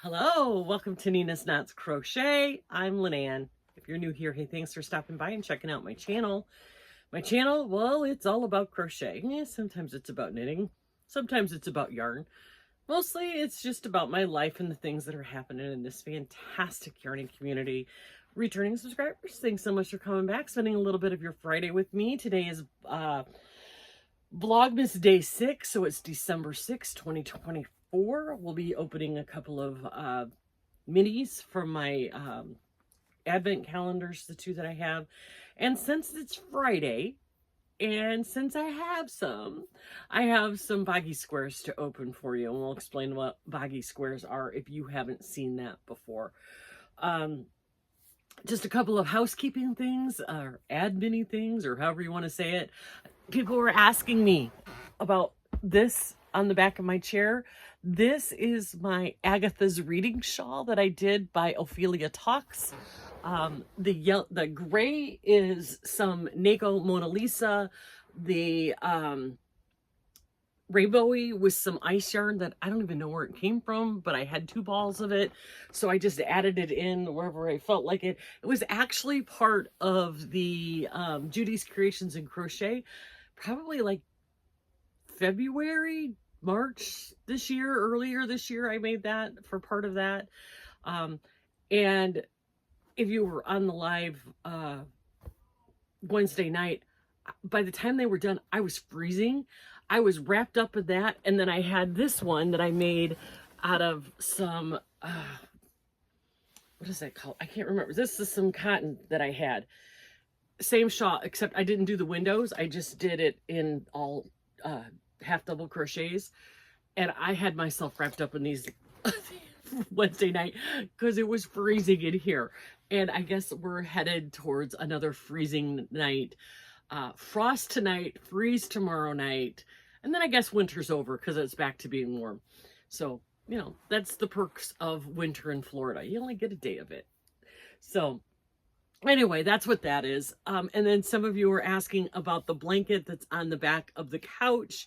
Hello, welcome to Nina's Knots Crochet. I'm Lynanne. If you're new here, hey, thanks for stopping by and checking out my channel. My channel, well, it's all about crochet. Yeah, sometimes it's about knitting. Sometimes it's about yarn. Mostly it's just about my life and the things that are happening in this fantastic yarning community. Returning subscribers, thanks so much for coming back, spending a little bit of your Friday with me. Today is Vlogmas Day 6, so it's December 6, 2024. We'll be opening a couple of minis from my advent calendars, the two that I have. And since it's Friday, and since I have some Baggy squares to open for you. And we'll explain what Baggy squares are if you haven't seen that before. Just a couple of housekeeping things, or admin things, or however you want to say it. People were asking me about this on the back of my chair. This is my Agatha's reading shawl that I did by Ophelia Talks. The gray is some Nako Mona Lisa. The rainbowy with some ice yarn that I don't even know where it came from, but I had 2 balls of it, so I just added it in wherever I felt like it. It was actually part of the Judy's Creations in Crochet, probably like February, March this year, earlier this year. I made that for part of that. And if you were on the live Wednesday night, by the time they were done, I was freezing. I was wrapped up in that, and then I had this one that I made out of some, what is that called? I can't remember. This is some cotton that I had. Same shawl, except I didn't do the windows. I just did it in all half double crochets, and I had myself wrapped up in these Wednesday night because it was freezing in here. And I guess we're headed towards another freezing night. Frost tonight, freeze tomorrow night, and then I guess winter's over because it's back to being warm. So, you know, that's the perks of winter in Florida. You only get a day of it. So anyway, that's what that is. And then some of you were asking about the blanket that's on the back of the couch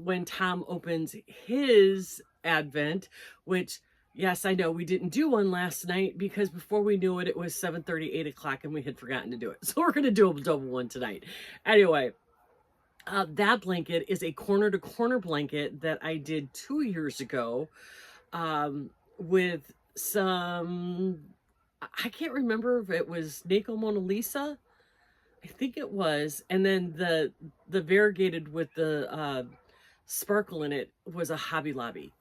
when Tom opens his advent, which, yes, I know we didn't do one last night because before we knew it, it was 7:30, 8 o'clock, and we had forgotten to do it. So we're going to do a double one tonight. Anyway, that blanket is a corner-to-corner blanket that I did 2 years ago with some, I can't remember if it was Nako Mona Lisa. I think it was. And then the variegated with the sparkle in it was a Hobby Lobby.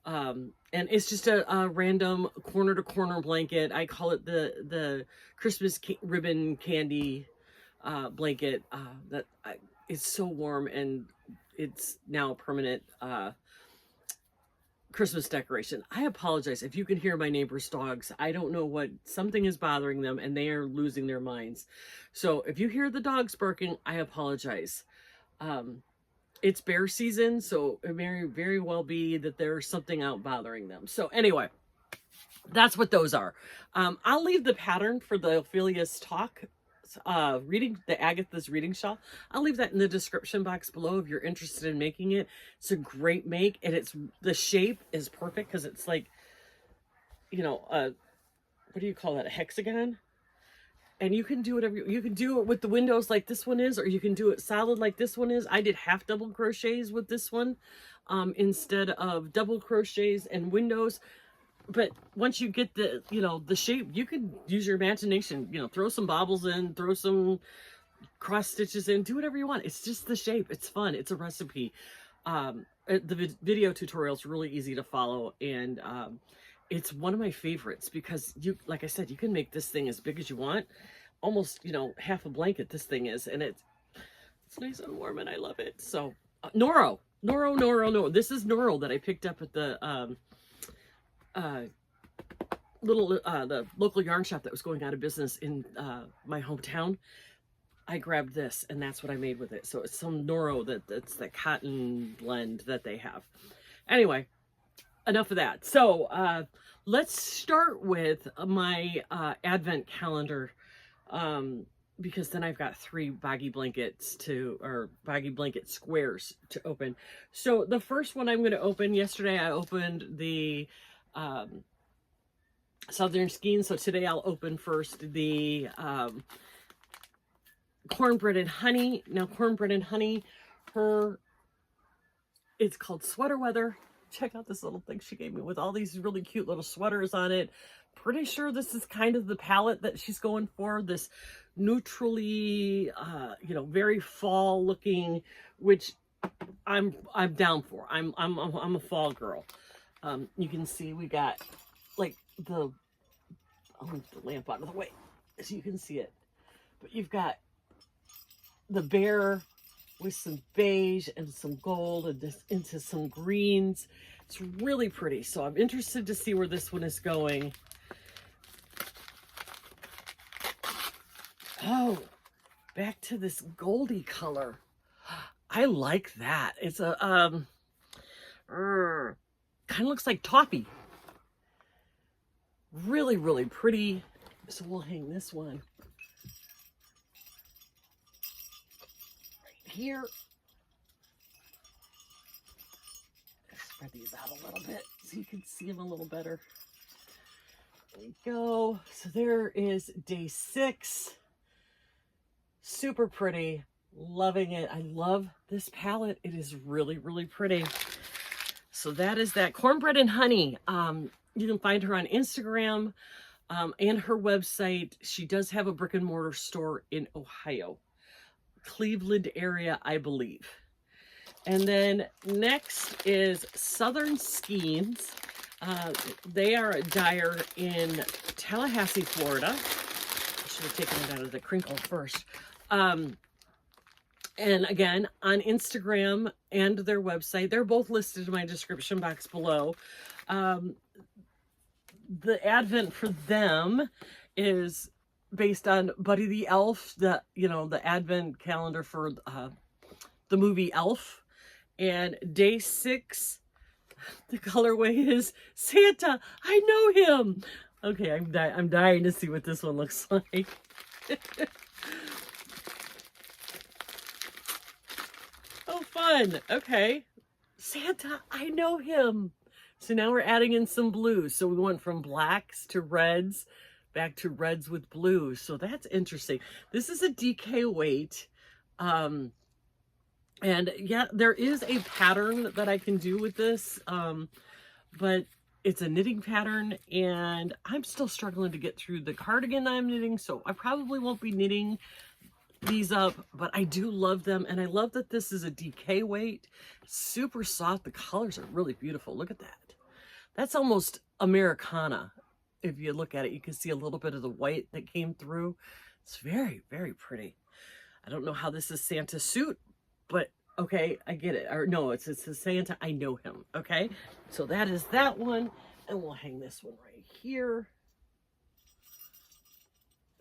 And it's just a random corner-to-corner blanket. I call it the Christmas ribbon candy blanket. It's so warm, and it's now a permanent Christmas decoration. I apologize if you can hear my neighbor's dogs. I don't know what, something is bothering them, and they are losing their minds. So if you hear the dogs barking, I apologize. It's bear season, so it may very well be that there's something out bothering them. So anyway, that's what those are. I'll leave the pattern for the Ophelia's talk, reading the Agatha's reading shawl. I'll leave that in the description box below if you're interested in making it. It's a great make, and the shape is perfect because it's like, you know, what do you call that? A hexagon? And you can do whatever you can do it with the windows like this one is, or you can do it solid like this one is. I did half double crochets with this one instead of double crochets and windows. But once you get the, you know, the shape, you can use your imagination, you know, throw some bobbles in, throw some cross stitches in, do whatever you want. It's just the shape. It's fun. It's a recipe. The video tutorial is really easy to follow, and it's one of my favorites because you, like I said, you can make this thing as big as you want. Almost, you know, half a blanket this thing is, and it's nice and warm, and I love it. So Noro. This is Noro that I picked up at the the local yarn shop that was going out of business in my hometown. I grabbed this, and that's what I made with it. So it's some Noro that's the cotton blend that they have. Anyway, enough of that. So let's start with my advent calendar, because then I've got 3 Baggy blankets or Baggy blanket squares to open. So the first one I'm going to open, yesterday I opened the Southern Skein. So today I'll open first the Cornbread and Honey. Now Cornbread and Honey, it's called Sweater Weather. Check out this little thing she gave me with all these really cute little sweaters on it. Pretty sure this is kind of the palette that she's going for. This neutrally, you know, very fall looking, which I'm down for. I'm a fall girl. You can see we got like I'll move the lamp out of the way so you can see it. But you've got the bear with some beige and some gold and this into some greens. It's really pretty. So I'm interested to see where this one is going. Oh, back to this goldy color. I like that. It's a kind of looks like toffee. Really, really pretty. So we'll hang this one right here. Spread these out a little bit so you can see them a little better. There we go. So there is day 6. Super pretty. Loving it. I love this palette. It is really, really pretty. So that is that Cornbread and Honey. You can find her on Instagram and her website. She does have a brick and mortar store in Ohio, Cleveland area, I believe. And then next is Southern Skeins. They are a dyer in Tallahassee, Florida. I should have taken it out of the crinkle first. And again, on Instagram and their website, they're both listed in my description box below. The advent for them is based on Buddy the Elf, the advent calendar for the movie Elf. And day 6, the colorway is Santa, I know him. Okay, I'm dying to see what this one looks like. Oh, fun. Okay. Santa, I know him. So now we're adding in some blues. So we went from blacks to reds, back to reds with blues. So that's interesting. This is a DK weight. And yeah, there is a pattern that I can do with this. But it's a knitting pattern and I'm still struggling to get through the cardigan I'm knitting. So I probably won't be knitting these up, but I do love them. And I love that this is a DK weight. Super soft. The colors are really beautiful. Look at that. That's almost Americana. If you look at it, you can see a little bit of the white that came through. It's very, very pretty. I don't know how this is Santa's suit, but okay, I get it. Or no, it's a Santa, I know him. Okay, so that is that one. And we'll hang this one right here.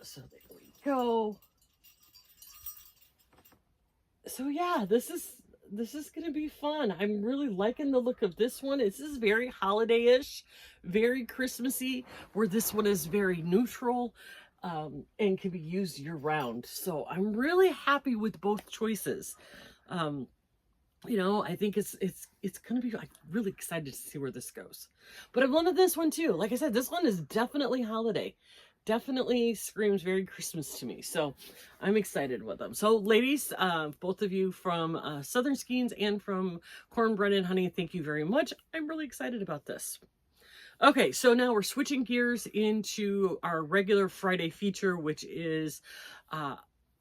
So there we go. So yeah, this is going to be fun. I'm really liking the look of this one. This is very holiday-ish, very Christmassy, where this one is very neutral and can be used year-round. So I'm really happy with both choices. You know, I think it's going to be, I'm really excited to see where this goes. But I've loved this one too. Like I said, this one is definitely holiday. Definitely screams very Christmas to me. So I'm excited with them. So ladies, both of you from Southern Skeins and from Cornbread and Honey, thank you very much. I'm really excited about this. Okay, so now we're switching gears into our regular Friday feature, which is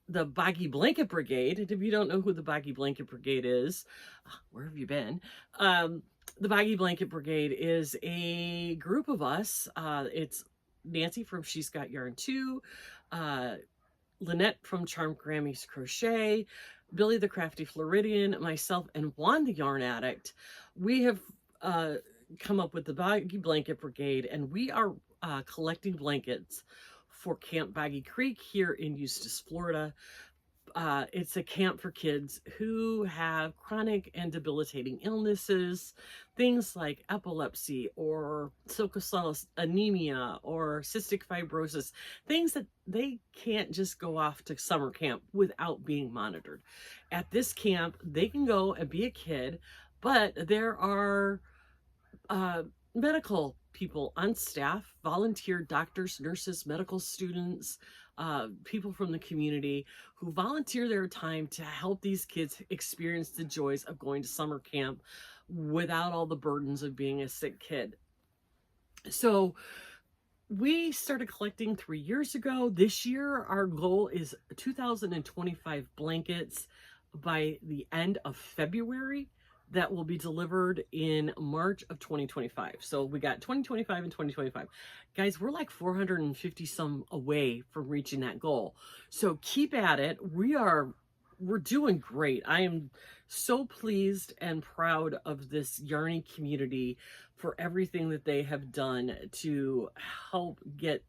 the Baggy Blanket Brigade. And if you don't know who the Baggy Blanket Brigade is, where have you been? The Baggy Blanket Brigade is a group of us. It's Nancy from She's Got Yarn Too, Lynette from Charmed Grammy's Crochet, Billy the Crafty Floridian, myself, and Juan the Yarn Addict. We have come up with the Baggy Blanket Brigade, and we are collecting blankets for Camp Baggy Creek here in Eustis, Florida. It's a camp for kids who have chronic and debilitating illnesses, things like epilepsy or sickle cell anemia or cystic fibrosis, things that they can't just go off to summer camp without being monitored. At this camp, they can go and be a kid, but there are medical people on staff, volunteer doctors, nurses, medical students, people from the community who volunteer their time to help these kids experience the joys of going to summer camp without all the burdens of being a sick kid. So we started collecting 3 years ago. This year, our goal is 2,025 blankets by the end of February that will be delivered in March of 2025. So we got 2025 and 2025. Guys, we're like 450 some away from reaching that goal. So keep at it. We're doing great. I am so pleased and proud of this Yarny community for everything that they have done to help get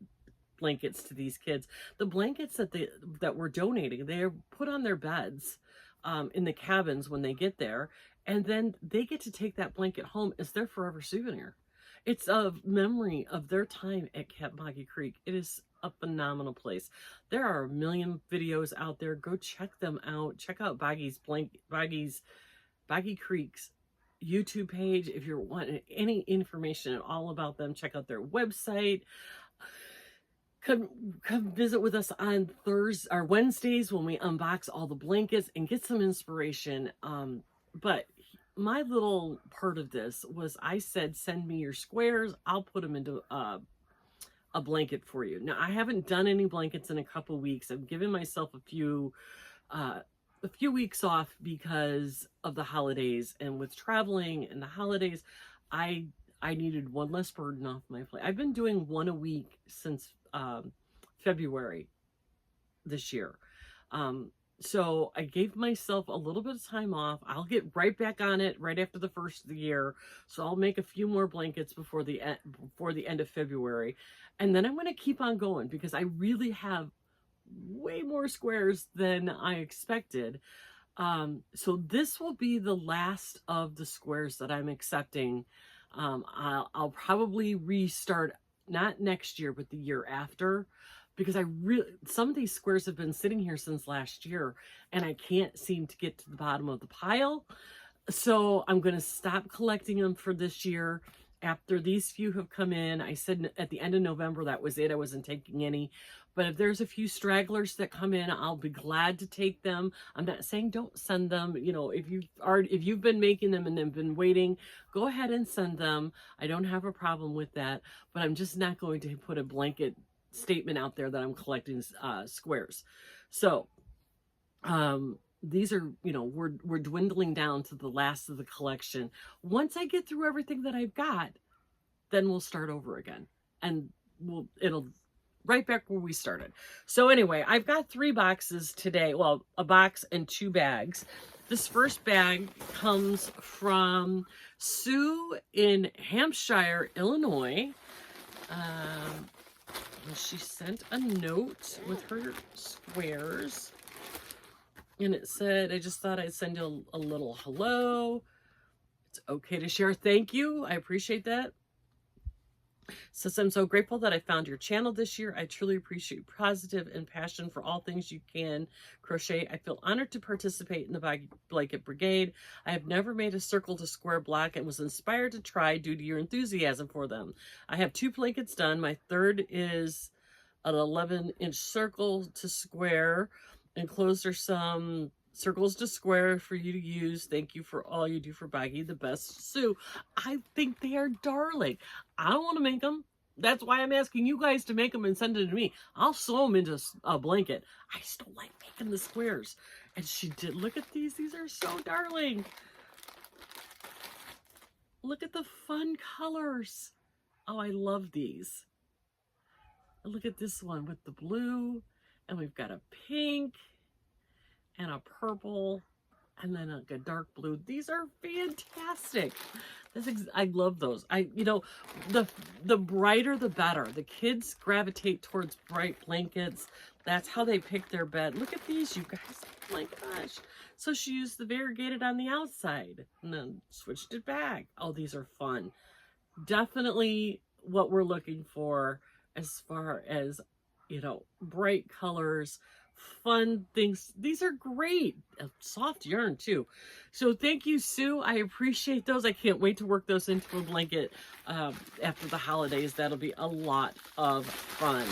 blankets to these kids. The blankets that we're donating, they're put on their beds in the cabins when they get there, and then they get to take that blanket home as their forever souvenir. It's a memory of their time at Camp Boggy Creek. It is a phenomenal place. There are a million videos out there. Go check them out. Check out Boggy Creek's YouTube page. If you're wanting any information at all about them, check out their website. Come visit with us on Thursdays or Wednesdays when we unbox all the blankets and get some inspiration. But my little part of this was I said, send me your squares. I'll put them into a blanket for you. Now, I haven't done any blankets in a couple weeks. I've given myself a few weeks off because of the holidays, and with traveling and the holidays, I needed one less burden off my plate. I've been doing one a week since February this year. So I gave myself a little bit of time off. I'll get right back on it right after the first of the year. So I'll make a few more blankets before the end of February. And then I'm going to keep on going because I really have way more squares than I expected. So this will be the last of the squares that I'm accepting. I'll probably restart not next year, but the year after, because some of these squares have been sitting here since last year and I can't seem to get to the bottom of the pile. So I'm going to stop collecting them for this year. After these few have come in, I said at the end of November, that was it. I wasn't taking any. But if there's a few stragglers that come in, I'll be glad to take them. I'm not saying don't send them. You know, if you've been making them and then been waiting, go ahead and send them. I don't have a problem with that. But I'm just not going to put a blanket statement out there that I'm collecting squares. So these are, you know, we're dwindling down to the last of the collection. Once I get through everything that I've got, then we'll start over again, and it'll right back where we started. So anyway, I've got 3 boxes today. Well, a box and 2 bags. This first bag comes from Sue in Hampshire, Illinois. She sent a note with her squares, and it said, I just thought I'd send you a little hello. It's okay to share. Thank you. I appreciate that. Says, I'm so grateful that I found your channel this year. I truly appreciate positive and passion for all things you can crochet. I feel honored to participate in the Baggy Blanket Brigade. I have never made a circle to square block and was inspired to try due to your enthusiasm for them. I have 2 blankets done. My third is an 11-inch circle to square. Enclosed are some circles to square for you to use. Thank you for all you do for Baggy, the best, Sue. I think they are darling. I don't want to make them. That's why I'm asking you guys to make them and send it to me. I'll sew them into a blanket. I just don't like making the squares. And she did. Look at these. These are so darling. Look at the fun colors. Oh, I love these. And look at this one with the blue. And we've got a pink and a purple, and then like a dark blue. These are fantastic. I love those. You know, the brighter the better. The kids gravitate towards bright blankets. That's how they pick their bed. Look at these, you guys. Oh my gosh. So she used the variegated on the outside and then switched it back. Oh, these are fun. Definitely what we're looking for as far as, you know, bright colors, fun things. These are great. A soft yarn too. So thank you, Sue. I appreciate those. I can't wait to work those into a blanket after the holidays. That'll be a lot of fun.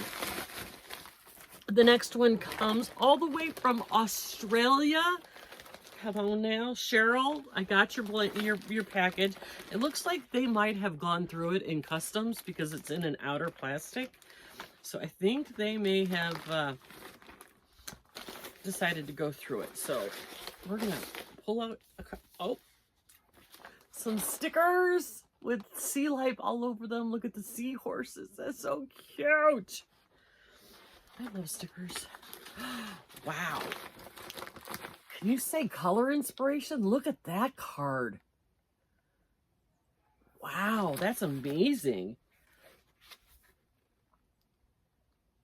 The next one comes all the way from Australia. Hello now, Cheryl. I got your package. It looks like they might have gone through it in customs because it's in an outer plastic. So I think they may have decided to go through it. So we're gonna pull out some stickers with sea life all over them. Look at the seahorses. That's so cute. I love stickers. Wow. Can you say color inspiration? Look at that card. Wow, that's amazing.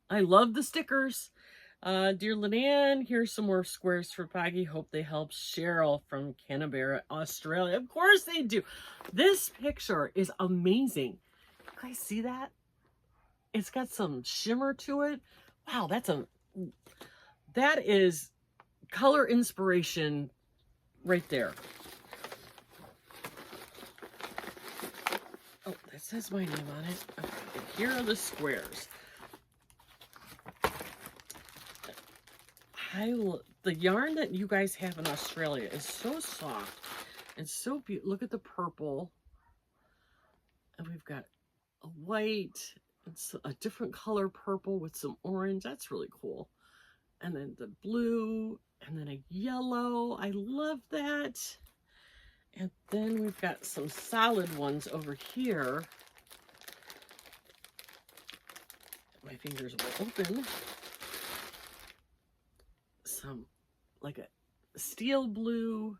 I love the stickers. Dear Lynanne, here's some more squares for Baggy. Hope they help. Cheryl from Canberra, Australia. Of course they do. This picture is amazing. You guys see that? It's got some shimmer to it. Wow, that is color inspiration right there. Oh, that says my name on it. Okay, here are the squares. The yarn that you guys have in Australia is so soft and so beautiful. Look at the purple. And we've got a white, it's a different color purple with some orange. That's really cool. And then the blue, and then a yellow. I love that. And then we've got some solid ones over here. My fingers will open. Some, like a steel blue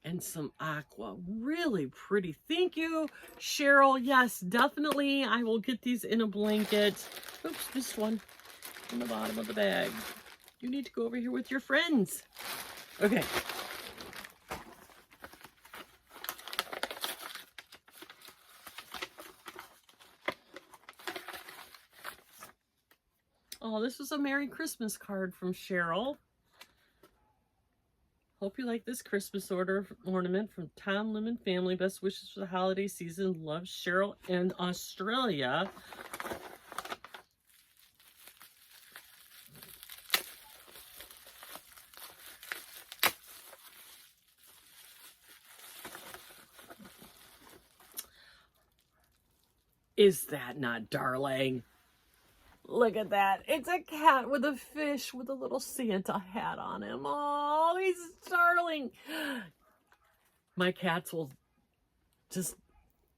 and some aqua. Really pretty. Thank you, Cheryl. Yes, definitely. I will get these in a blanket. Oops, this one on the bottom of the bag. You need to go over here with your friends. Okay. Oh, this was a Merry Christmas card from Cheryl. Hope you like this Christmas ornament from Tom Lemon family. Best wishes for the holiday season. Love, Cheryl in Australia. Is that not darling? Look at that. It's a cat with a fish with a little Santa hat on him. Oh, he's darling. My cats will just,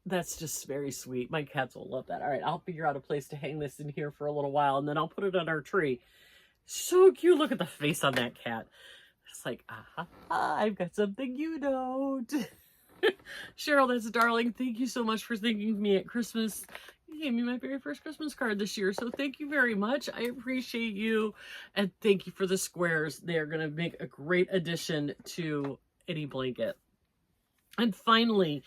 that's just very sweet. My cats will love that. All right, I'll figure out a place to hang this in here for a little while, and then I'll put it on our tree. So cute. Look at the face on that cat. It's like, aha, I've got something you don't. Cheryl, that's darling. Thank you so much for thinking of me at Christmas. You gave me my very first Christmas card this year, so thank you very much. I appreciate you, and thank you for the squares. They're going to make a great addition to any blanket. And finally,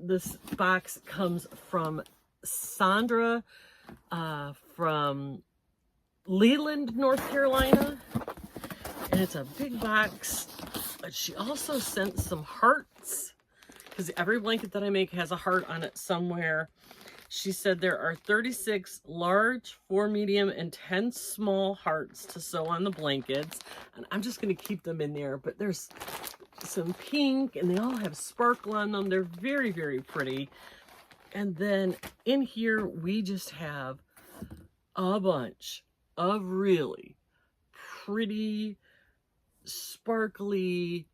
this box comes from Sandra from Leland, North Carolina, and it's a big box, but she also sent some hearts, because every blanket that I make has a heart on it somewhere. She said there are 36 large, 4 medium, and 10 small hearts to sew on the blankets. And I'm just going to keep them in there. But there's some pink, and they all have sparkle on them. They're very, very pretty. And then in here, we just have a bunch of really pretty, sparkly,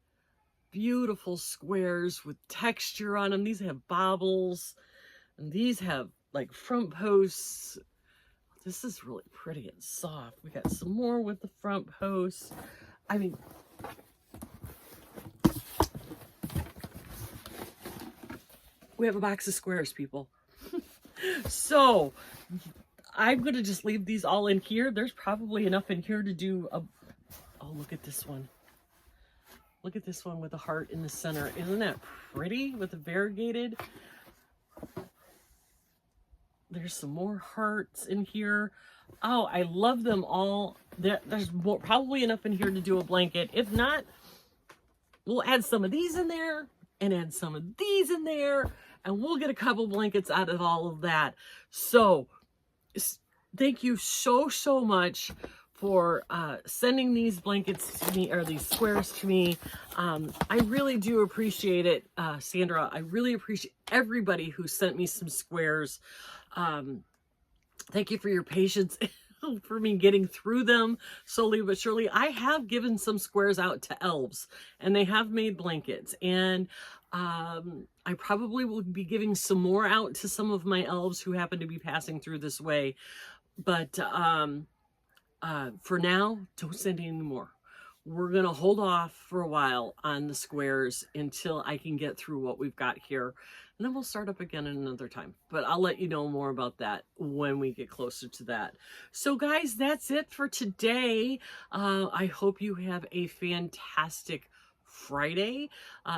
beautiful squares with texture on them. These have bobbles. And these have like front posts. This is really pretty and soft. We got some more with the front posts. I mean, we have a box of squares, people. So I'm going to just leave these all in here. There's probably enough in here to do a, oh, look at this one. Look at this one with a heart in the center. Isn't that pretty with the variegated? There's some more hearts in here. Oh, I love them all. there's probably enough in here to do a blanket. If not, we'll add some of these in there and add some of these in there, and we'll get a couple blankets out of all of that. So thank you so much for sending these blankets to me, or these squares to me. I really do appreciate it, Sandra. I really appreciate everybody who sent me some squares. Thank you for your patience for me getting through them slowly but surely. I have given some squares out to elves, and they have made blankets, and I probably will be giving some more out to some of my elves who happen to be passing through this way. But for now, don't send any more. We're going to hold off for a while on the squares until I can get through what we've got here. And then we'll start up again at another time. But I'll let you know more about that when we get closer to that. So guys, that's it for today. I hope you have a fantastic Friday.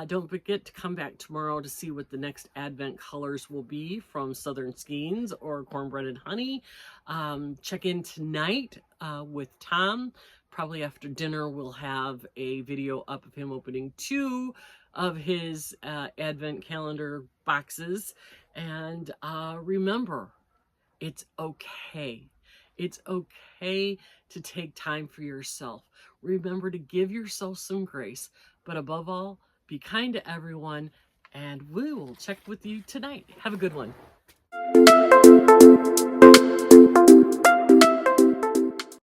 Don't forget to come back tomorrow to see what the next Advent colors will be from Southern Skeins or Cornbread and Honey. Check in tonight with Tom. Probably after dinner, we'll have a video up of him opening 2 of his Advent calendar boxes. And remember, it's okay. It's okay to take time for yourself. Remember to give yourself some grace. But above all, be kind to everyone. And we will check with you tonight. Have a good one.